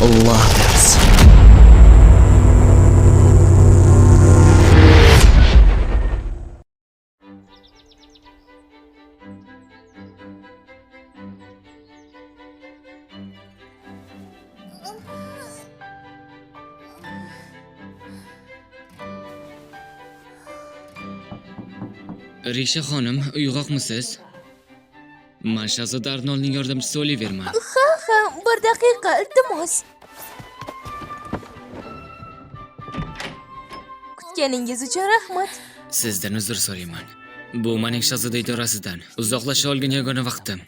Lovers. Risha xonim, uyg'oqmisiz? Men Shahzoda Arnoldning yordamchisi Oliverman. Ha, bir daqiqa, iltimos. Kutganingiz uchun rahmat. Sizdan uzr so'rayman. Bu mening Shahzoda idorasidan uzoqlasha olgan yagona vaqtim.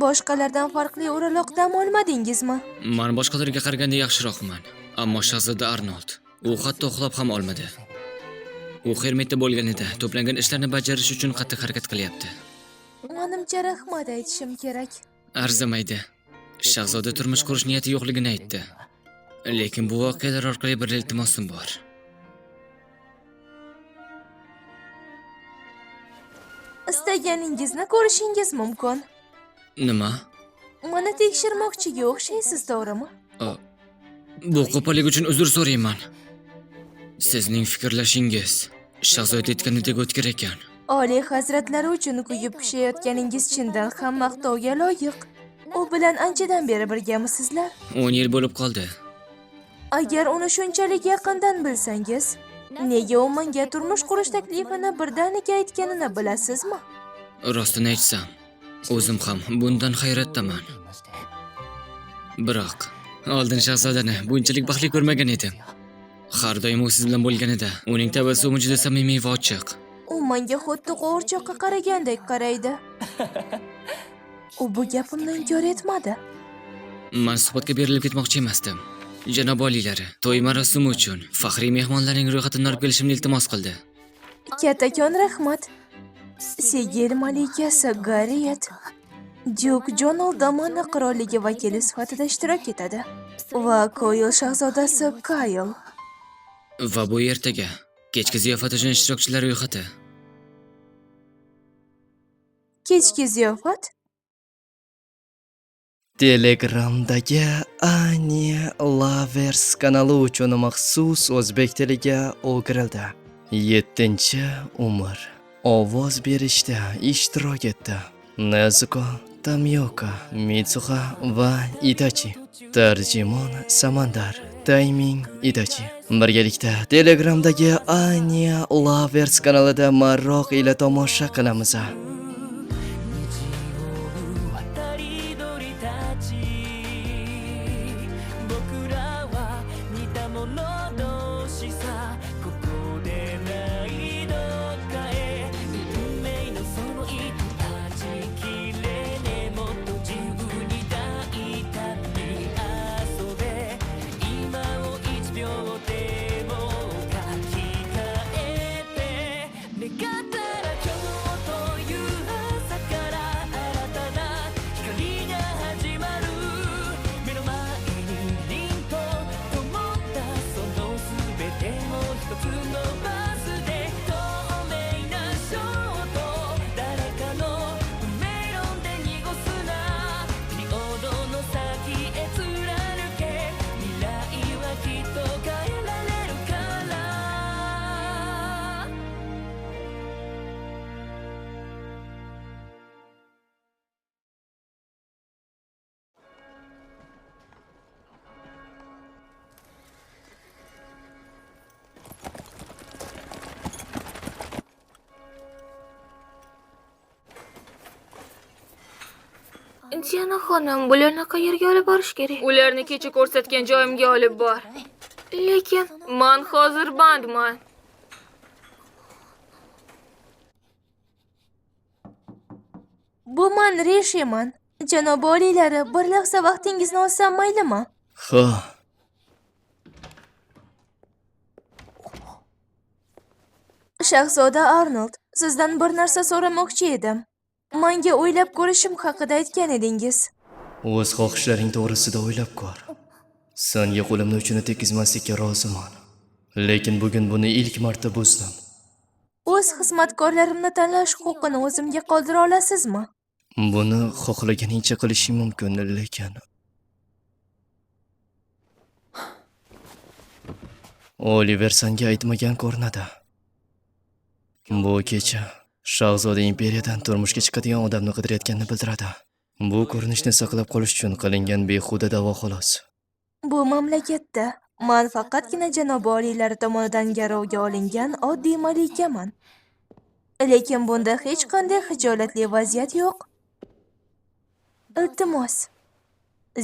Boshqalardan farqli o'raloq dam olmadingizmi? Men boshqalarga qaraganda yaxshiroqman, ammo Shahzoda Arnold u hatto uxlab ham olmadi. U Hermitda bo'lganida to'plangan ishlarni bajarish uchun qattiq harakat qilyapti. Menimcha rahmat aytishim kerak. Arzimaydi. Shahzoda turmush qurish niyati yo'qligini aytdi. Lekin bu voqealar orqali bir iltimosim bor. Istaganingizni ko'rishingiz mumkin. Nima? Meni tekshirmoqchiga o'xshaysiz, to'g'rimi? Bu qo'pollik uchun uzr so'rayman. Sizning fikrlashingiz Shahzoda aytganidek o'tkir ekan. Oliy hazratlari uchun kuyib pishayotganingiz chindan ham maqtovga loyiq. U bilan anchadan beri birgamisizlar? 10 yil bo'lib qoldi. Agar uni shunchalik yaqindan bilsangiz, nega u menga turmush qurish taklifini birdaniga aytganini bilasizmi? Rostini aytsam, o'zim ham bundan hayratdaman. Biroq oldin Shahzodani bunchalik baxtli ko'rmagan edim. Har doim u siz bilan bo'lganida uning tabassumi juda samimiy va ochiq. U menga xuddi qo'g'irchoqqa qaragandek qaraydi. U bu gapimni inkor etmadi. Men suhbatga berilib ketmoqchi emasdim. Janob oliylari, to'y marosimi uchun faxriy mehmonlarning ro'yxatini olib kelishimni iltimos qildi. Kattakon rahmat. Sigil malikasi Garriet Duke Jonal Damana qirolligi vakili sifatida ishtirok etadi va Koyl shahzodasi Kyle. Va bu ertaga kechki ziyofat uchun ishtirokchilar ro'yxati. Kechki ziyofat? Telegramdagi Anya Lovers kanali uchun maxsus o'zbek tiliga o'girildi. 7-umr ovoz berishda ishtirok etdi. Nezuko, Tamyoka, Mitsuha va Itachi. Tarjimon Samandar, Taiming Itachi. Birgalikda Telegramdagi Anya Lovers kanalida Maroq ila tomosha qilamiz. Jana xonim, bularni qayerga olib borish kerak? Ularni kecha ko'rsatgan joyimga olib bor. Lekin men hozir bandman. Bu men Rishiman. Janob oliylari, bir lahza vaqtingizni olsam maylimi? Ha. Shahzoda Arnold, sizdan bir narsa so'ramoqchi edim. Menga o'ylab ko'rishim haqida aytgan edingiz. O'z xohishlaring to'g'risida o'ylab ko'r. Senga qo'limni uchini tekizmaslikka roziman. Lekin bugun buni ilk marta buzdim. O'z xizmatkorlarimni tanlash huquqini o'zimga qoldira olasizmi? Buni xohlaganingcha qilishing mumkin, lekin Oliver senga aytmagan ko'rinadi. Bu kecha Shahzoda imperiyadan turmushga chiqadigan odamni qidirayotganini bildiradi. Bu ko'rinishni saqlab qolish uchun qilingan behuda da'vo xolos. Bu mamlakatda man faqatgina janob oliylari tomonidan garovga olingan oddiy malikaman. Lekin bunda hech qanday xijolatli vaziyat yo'q. Iltimos,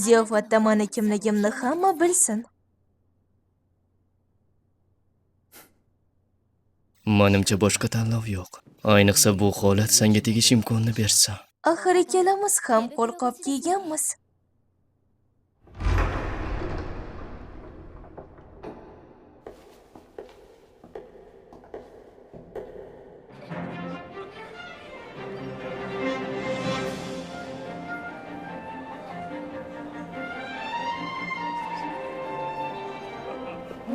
ziyofatda mani kimligimni hamma bilsin. Menimcha boshqa tanlov yo'q. Ayniqsa bu holat senga tegish imkonini bersa. Axir ikkalamiz ham qo'lqop kiyganmiz.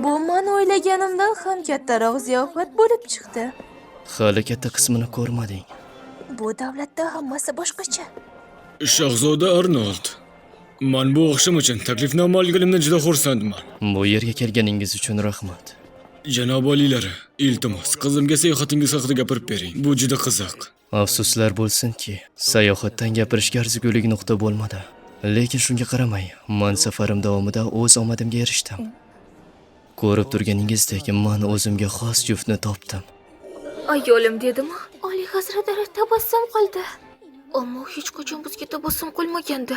Bu men o'ylaganimdan ham kattaroq ziyofat bo'lib chiqdi. Hali katta qismini ko'rmading. Bu davlatda hammasi boshqacha. Shahzoda Arnold. Men bu oqshom uchun taklifnoma olganimdan juda xursandman. Bu yerga kelganingiz uchun rahmat. Janob oliylari, iltimos, qizimga sayohatingiz haqida gapirib bering. Bu juda qiziq. Afsuslar bo'lsinki, sayohatdan gapirishga arzigulik nuqta bo'lmadi. Lekin shunga qaramay, men safarim davomida o'z omadimga erishdim. Ko'rib turganingizdek, men o'zimga xos juftni topdim. Ayolim dedimi? Oliy hazratlari tabassum qildi. Ammo hech qachon bizga tabassum qilmagandi.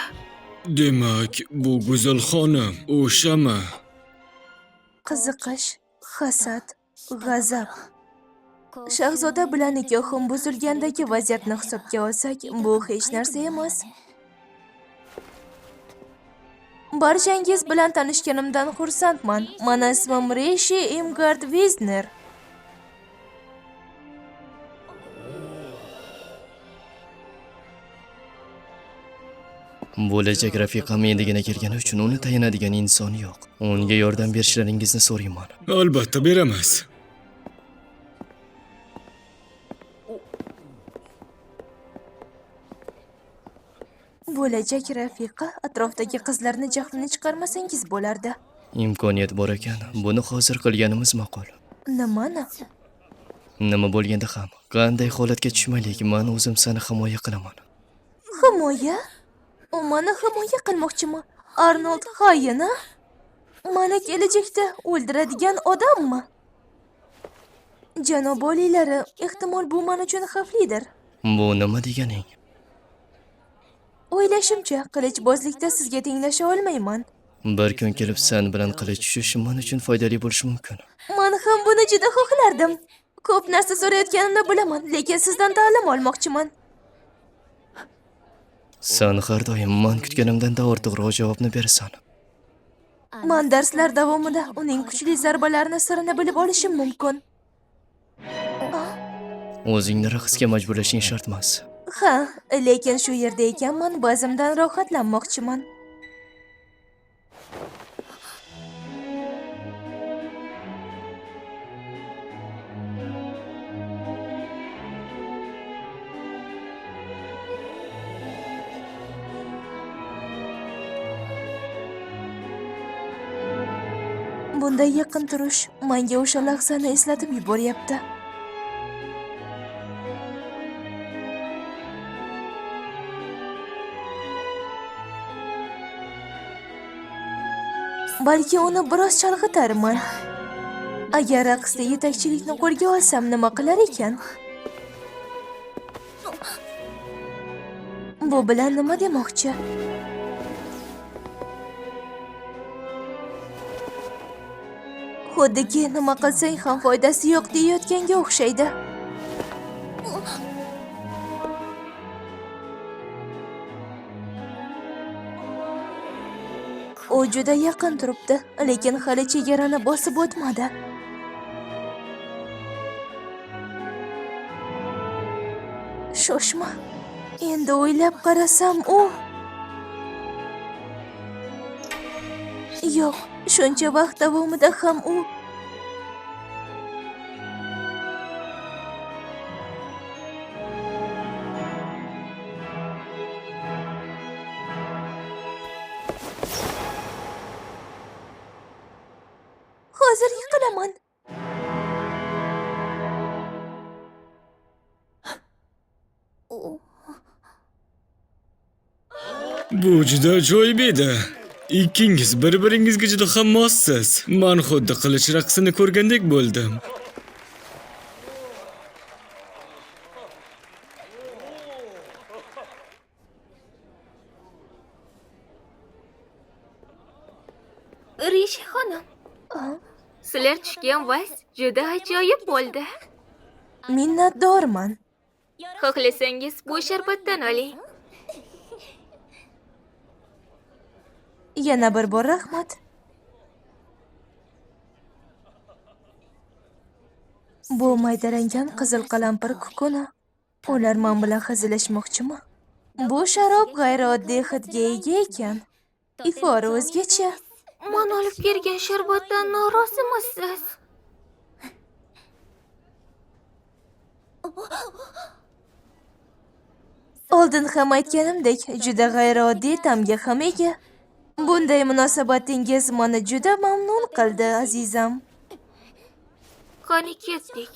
Demak, bu go'zal xonim o'shami? Qiziqish, hasad, g'azab. Shahzoda bilan nikohim buzilgandagi vaziyatni hisobga olsak, bu hech narsa emas. Barchangiz bilan tanishganimdan xursandman. Mani ismim Rishi Imgard Wisner. Bo'lajak rafiqam endigina kelgani uchun uni tayanadigan inson yo'q. Unga yordam berishlaringizni so'rayman. Albatta beramiz. Bo'lajak rafiqa, atrofdagi qizlarni jahlini chiqarmasangiz bo'lardi. Imkoniyat bor ekan, buni hozir qilganimiz ma'qul. Nimani? Nima bo'lganda ham, qanday holatga tushmaylik, men o'zim seni himoya qilaman. Himoya? U mani himoya qilmoqchimi? Arnold xoyina? Mani kelajakda o'ldiradigan odammi? Janob oliylari, ehtimol bu men uchun xavflidir. Bu nima deganing? O'ylashimcha, qilichbozlikda sizga tenglasha olmayman. Bir kun kelib sen bilan qilich tushish men uchun foydali bo'lishi mumkin. Men ham buni juda xohlardim. Ko'p narsa so'rayotganimni bilaman, lekin sizdan ta'lim olmoqchiman. Sen har doim men kutganimdan-da ortiqroq javobni berasan. Men darslar davomida uning kuchli zarbalarini sirini bilib olishim mumkin. O'zingni raqsga majburlashing shart emas. Ha, lekin shu yerda ekanman, ba'zimdan rohatlanmoqchiman. Bunday yaqin turish menga o'sha lahzani eslatib yuboryapti. Balki uni biroz chalg'itarman. Agar raqsda yetakchilikni qo'lga olsam nima qilar ekan? Bu bilan nima demoqchi? Xuddiki nima qilsang ham foydasi yo'q deyayotganga o'xshaydi. U juda yaqin turibdi, lekin hali chegarani bosib o'tmadi. Shoshma. Endi o'ylab qarasam u yo'q, shuncha vaqt davomida ham u hozir yiqilib qilaman. Bu juda ajoyib edi. Ikkingiz bir-biringizga juda ham mossiz. Men xuddi qilich raqsini ko'rgandek bo'ldim. Rishi xonim, sizlar tushgan vals juda ajoyib bo'ldi. Minnatdorman. Xohlasangiz bu sharbatdan oling. Yana bir bor rahmat. Bu maydalangan qizil qalampir kukuni. Ular men bilan hazillashmoqchimi? Bu sharob g'ayrioddiy hidga ega ekan. Ifori o'zgacha. Men olib kelgan sharbatdan norozimisiz? Oldin ham aytganimdek, juda g'ayrioddiy ta'mga ham ega. Bunday munosabatingiz meni juda mamnun qildi, azizam. Qani ketdik.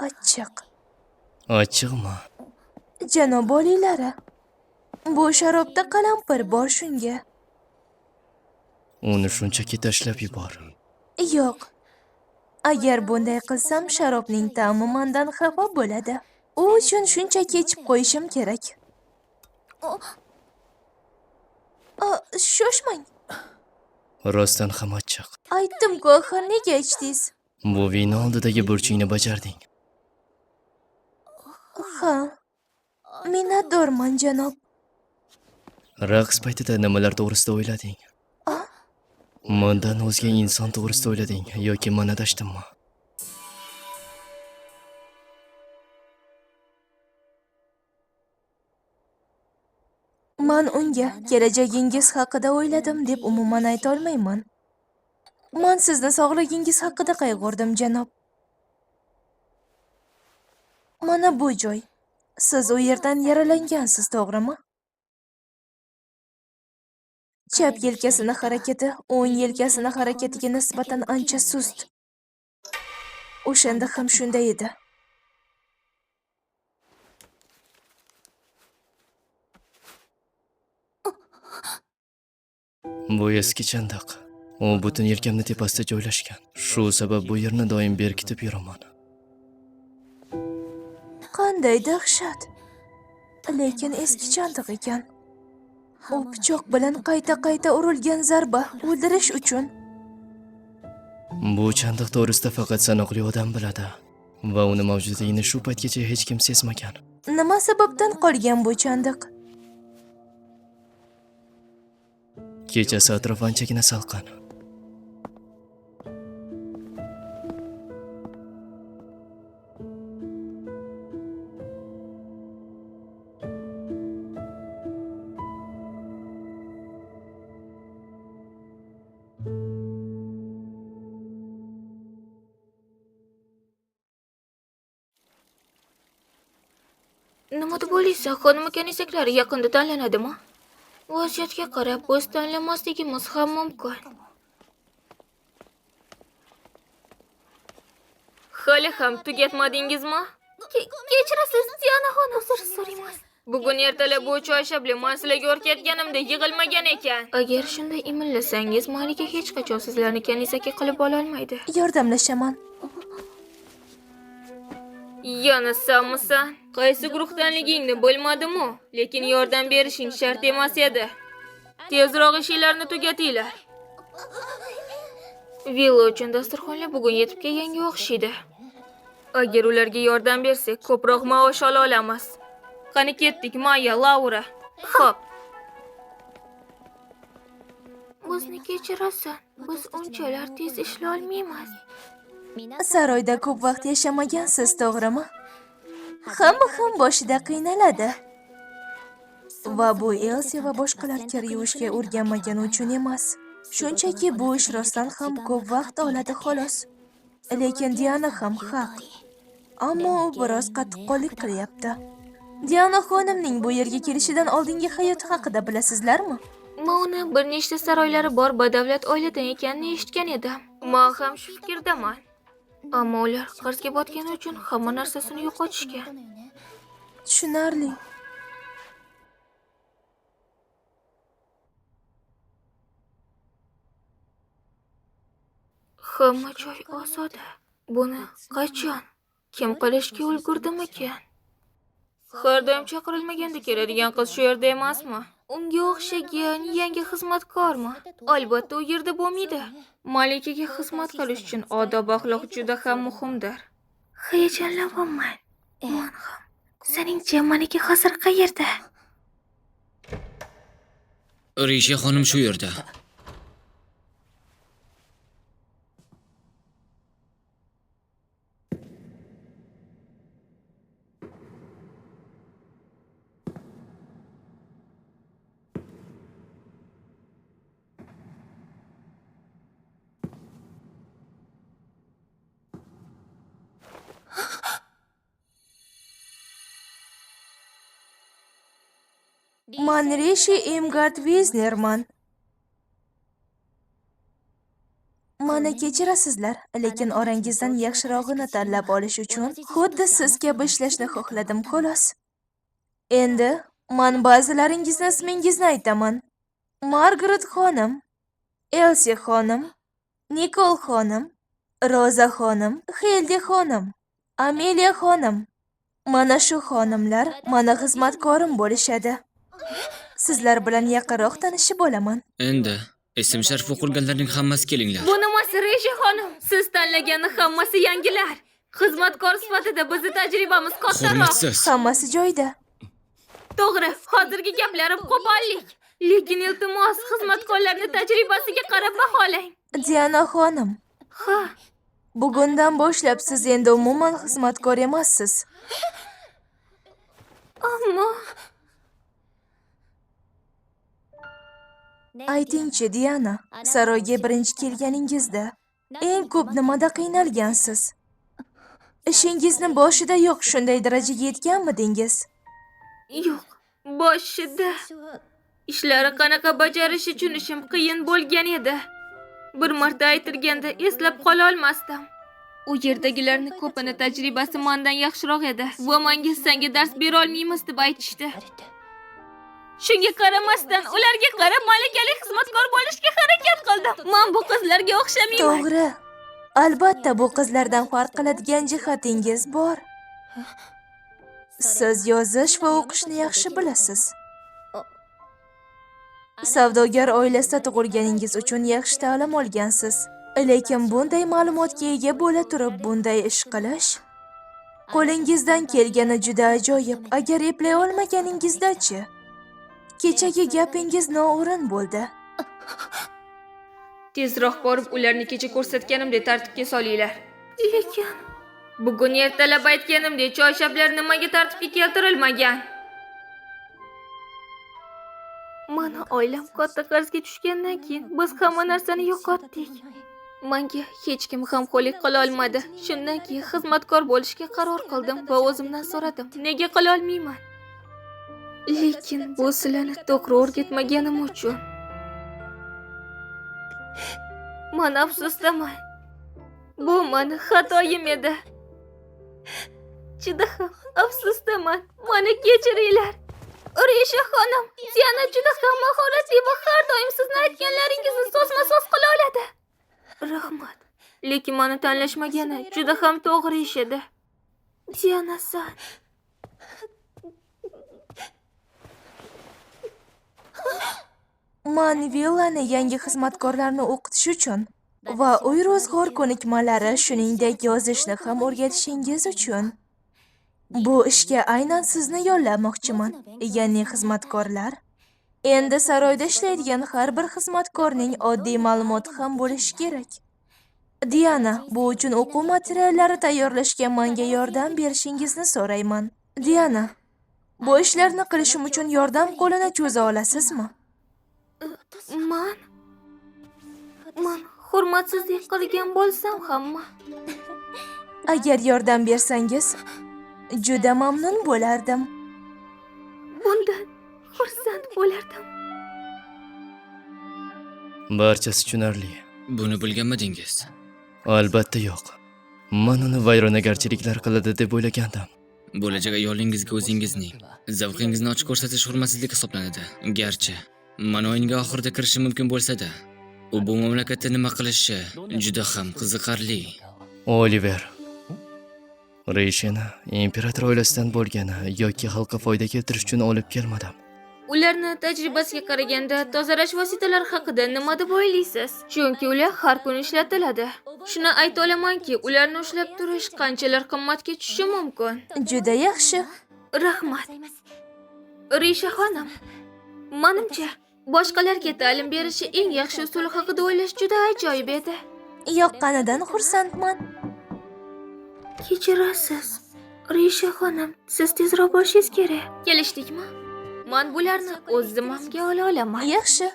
Achchiq. Achchiqmi? Janob oliylari, bu sharobda qalampir bor shunga. Uni shunchaki tashlab yubor. Yo'q. Agar bunday qilsam, sharobning ta'mi mendan xafa bo'ladi. U uchun shunchaki ichib qo'yishim kerak. Shoshmang. Rostdan ham achchiq. Aytdim-ku, axir nega ichdingiz? Bu vino oldidagi burchingni bajarding. Ha. Minnatdorman, janob. Raqs paytida nimalar to'g'risida o'ylading? Mendan o'zga inson to'g'risida o'ylading yoki men adashdimmi? Men unga kelajagingiz haqida o'yladim deb umuman ayta olmayman. Men sizni sog'ligingiz haqida qayg'urdim, janob. Mana bu joy. Siz u yerdan yaralangansiz, to'g'rimi? Chap yelkasini harakati o'ng yelkasini harakatiga nisbatan ancha sust. O'shanda ham shunday edi. Bu eski chandiq. U butun yelkamni tepasida joylashgan. Shu sabab bu yerni doim berkitib yuraman. Qanday dahshat. Lekin eski chandiq ekan. U pichoq bilan qayta-qayta urilgan zarba o'ldirish uchun. Bu chandiq to'g'risida faqat sanoqli odam biladi va uni mavjudligini shu paytgacha hech kim sezmagan. Nima sababdan qolgan bu chandiq? Kechasi atrof anchagina salqin. Nima deb o'ylaysan? Xonim kanisaklari yaqinda tanlanadimi? Vaziyatga qarab biz tanlamasligimiz ham mumkin. Hali ham tugatmadingizmi? Kechirasiz, Diana xonim, uzr so'rayman. Bugun ertalab bu choyshabli men sizlarga o'rgatganimda yig'ilmagan ekan. Agar shunday imillasangiz, malika hech qachon sizlarni kanisaki qilib ola olmaydi. Yordamlashaman. Yana sanmisan? Qaysi guruhdanligingni bilmadim-u, lekin yordam berishing shart emas edi. Tezroq ishlarni tugatinglar. Villa uchun dasturxonlar bugun yetib kelganga o'xshaydi. Agar ularga yordam bersak, ko'proq maosh ola olamiz. Qani ketdik, Maya, Laura. Xo'p. Bizni kechirasan. Biz unchalar tez ishlay olmaymiz. Saroyda ko'p vaqt yashamagansiz, to'g'rimi? Hamma ham boshida qiynaladi. Va bu Elsie va boshqalar kir yuvishga o'rganmagani uchun emas. Shunchaki bu ish rostdan ham ko'p vaqt oladi xolos. Lekin Diana ham haq. Ammo u biroz qattiqqo'llik qilyapti. Diana xonimning bu yerga kelishidan oldingi hayoti haqida bilasizlarmi? Men uni bir nechta saroylari bor badavlat oiladan ekanini eshitgan edim. Men ham shu fikrdaman. Ammo ular qarzga botgani uchun hamma narsasini yo'qotishgan. Tushunarli. Hamma joy ozoda. Buni qachon kim qilishga ulgurdimikan? Har doim chaqirilmaganda keladigan qiz shu yerda emasmi? Unga o'xshagan yangi xizmatkormi? Albatta u yerda bo'lmaydi. Malikaga xizmat qilish uchun odob axloq juda ham muhimdir. Hayajonlanaman. Men ham. Seningcha Malika hozir qayerda? Risha xonim shu yerda. Man Rishi Imgard Wisnerman. Mani kechirasizlar, lekin orangizdan yaxshirog'ini tanlab olish uchun xuddi siz kabi ishlashni xohladim xolos. Endi men ba'zilaringizni ismingizni aytaman. Margaret xonim, Elsie xonim, Nikol xonim, Roza xonim, Hildi xonim, Amelia xonim. Mana shu xonimlar meni xizmatkorim bo'lishadi. Sizlar bilan yaqinroq tanishib olaman. Endi ism sharif o'qilganlarning hammasi kelinglar. Bu nimasi Reji xonim? Siz tanlagan hammasi yangilar. Xizmatkor sifatida bizning tajribamiz kattaroq. Hurmatsiz. Hammasi joyida. To'g'ri, hozirgi gaplarim qo'pollik. Lekin iltimos xizmatkorlarni tajribasiga qarab baholang. Diana xonim, Ha, bugundan boshlab siz endi umuman xizmatkor emassiz. ammo Aytingchi Diana, saroyga birinchi kelganingizda eng ko'p nimada qiynalgansiz? Ishingizni boshida yo'q shunday darajaga yetganmidingiz? yo'q, boshida ishlari qanaqa bajarish uchun ishim qiyin bo'lgan edi. Bir marta aytilganda eslab qola olmasdim. U yerdagilarning ko'pini tajribasi mendan yaxshiroq edi. Va menga senga dars bera olmaymiz deb aytishdi. Shunga qaramasdan ularga qarab malakali xizmatkor bo'lishga harakat qildim. Men bu qizlarga o'xshamayman. To'g'ri. Albatta bu qizlardan farq qiladigan jihatingiz bor. Siz yozish va o'qishni yaxshi bilasiz. Savdogar oilasida tug'ilganingiz uchun yaxshi ta'lim olgansiz. Lekin bunday ma'lumotga ega bo'la turib bunday ish qilish qo'lingizdan kelgani juda ajoyib. Agar eplay olmaganingizda-chi? Kechagi gapingiz noo'rin bo'ldi. Tezroq borib ularni kecha ko'rsatganimdek tartibga solinglar. Lekin bugun ertalab aytganimdek choyshablar nimaga tartibga keltirilmagan? Mana oilam katta qarzga tushgandan keyin biz hamma narsani yo'qotdik. Menga hech kim g'amxo'rlik qila olmadi. Shundan keyin xizmatkor bo'lishga qaror qildim va o'zimdan so'radim, nega qila olmayman? Lekin bu sizlarni to'g'ri o'rgatmaganim uchun men afsusdaman. Bu meni xatoyim edi. Juda ham afsusdaman. Meni kechiringlar. Risha xonim, Diana juda ham mahoratli va har doim sizni aytganlaringizni so'zma-so'z qila oladi. Rahmat. Lekin meni tanlashmagani juda ham to'g'ri ish edi. Diana san. Man villani yangi xizmatkorlarni o'qitish uchun va uy ro'zg'or ko'nikmalari, shuningdek yozishni ham o'rgatishingiz uchun bu ishga aynan sizni yollamoqchiman. Ya'ni xizmatkorlar. Endi saroyda ishlaydigan har bir xizmatkorning oddiy ma'lumoti ham bo'lishi kerak. Diana, bu uchun o'quv materiallari tayyorlashga menga yordam berishingizni so'rayman. Diana, bu ishlarni qilishim uchun yordam qo'lini cho'za olasizmi? Man hurmatsizlik qilgan bo'lsam hamma. Agar yordam bersangiz, juda mamnun bo'lardim. bundan xursand bo'lardim. Barchasi tushunarli. Buni bilganmidingiz? Albatta yo'q. Men uni vayronagarchiliklar qiladi deb o'ylagandim. Bo'lajak ayolingizga o'zingizning zavqingizni ochiq ko'rsatish hurmatsizlik hisoblanadi. Garchi mana o'yinga oxirida kirishi mumkin bo'lsa-da, u bu mamlakatda nima qilishi juda ham qiziqarli. Oliver. Rishini imperator oilasidan bo'lgani yoki xalqqa foyda keltirish uchun olib kelmadim. Ularni tajribasiga qaraganda tozalash vositalari haqida nima deb o'ylaysiz? Chunki ular har kuni ishlatiladi. Shuni ayta olamanki, ularni ushlab turish qanchalar qimmatga tushishi mumkin. Juda yaxshi. Rahmat. Risha xonim, menimcha boshqalarga ta'lim berishi eng yaxshi usul haqida o'ylash juda ajoyib edi. Yoqqanidan xursandman. Kechirasiz. Risha xonim, siz tezroq borishingiz kerak. Kelishdikmi? Men bularni o'z zimmamga ola olaman. Yaxshi.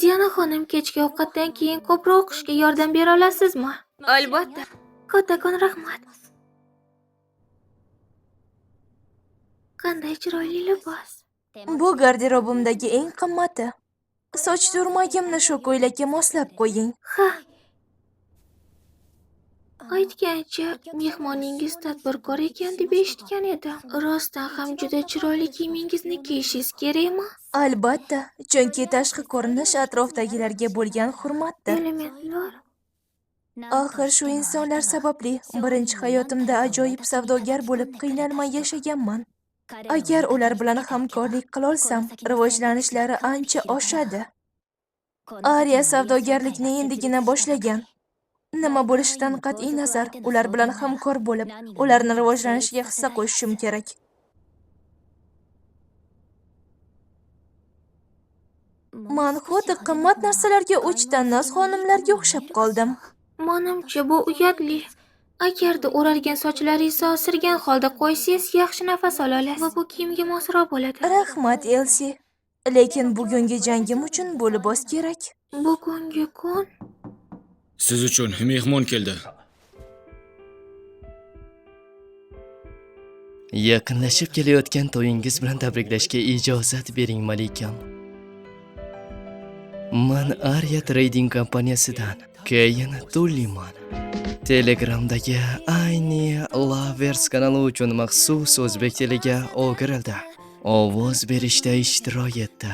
Diana xonim, kechki ovqatdan keyin ko'proq o'qishga yordam bera olasizmi? Albatta. Kattakon rahmat. Qanday chiroyli libos. Bu garderobimdagi eng qimmati. Soch turmagimni shu ko'ylakka moslab qo'ying. Ha. Aytgancha, mehmoningiz tadbirkor ekan deb eshitgan edim. Rostdan ham juda chiroyli kiyimingizni kiyishingiz kerakmi? Albatta, chunki tashqi ko'rinish atrofdagilarga bo'lgan hurmatdir. Elementlar. Axir shu insonlar sababli birinchi hayotimda ajoyib savdogar bo'lib qiynalmay yashaganman. Agar ular bilan hamkorlik qila olsam, rivojlanishlari ancha oshadi. Arya savdogarlikni endigina boshlagan. Nima bo'lishidan qat'iy nazar, ular bilan hamkor bo'lib, ularni rivojlanishiga hissa qo'shishim kerak. Men xuddi qimmat narsalarga o'chdan noz xonimlarga o'xshab qoldim. Menimcha bu uyatli. Agarda o'ralgan sochlaringizni osirgan holda qo'ysangiz, yaxshi nafas ola olasiz va bu kiyimga mosroq bo'ladi. Rahmat, Elsie. Lekin bugungi jangim uchun bu libos kerak. Bugungi kun Siz uchun mehmon keldi. Yaqinlashib kelayotgan to'yingiz bilan tabriklashga ijozat bering, malikam. Men Arya Trading kompaniyasidan Keyin Tulliman. Telegramdagi Ayni Lovers kanali uchun maxsus o'zbek tiliga o'girildi. Ovoz berishda ishtirok etdi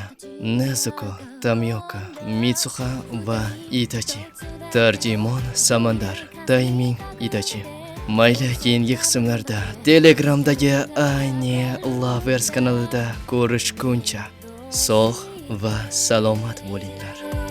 Nezuko, Tamyoka, Mitsuha va Itachi. Tarjimon Samandar, Taiming Itachi. Mayli, keyingi qismlarda Telegramdagi Ayni Lovers kanalida ko'rishguncha sog' va salomat bo'linglar.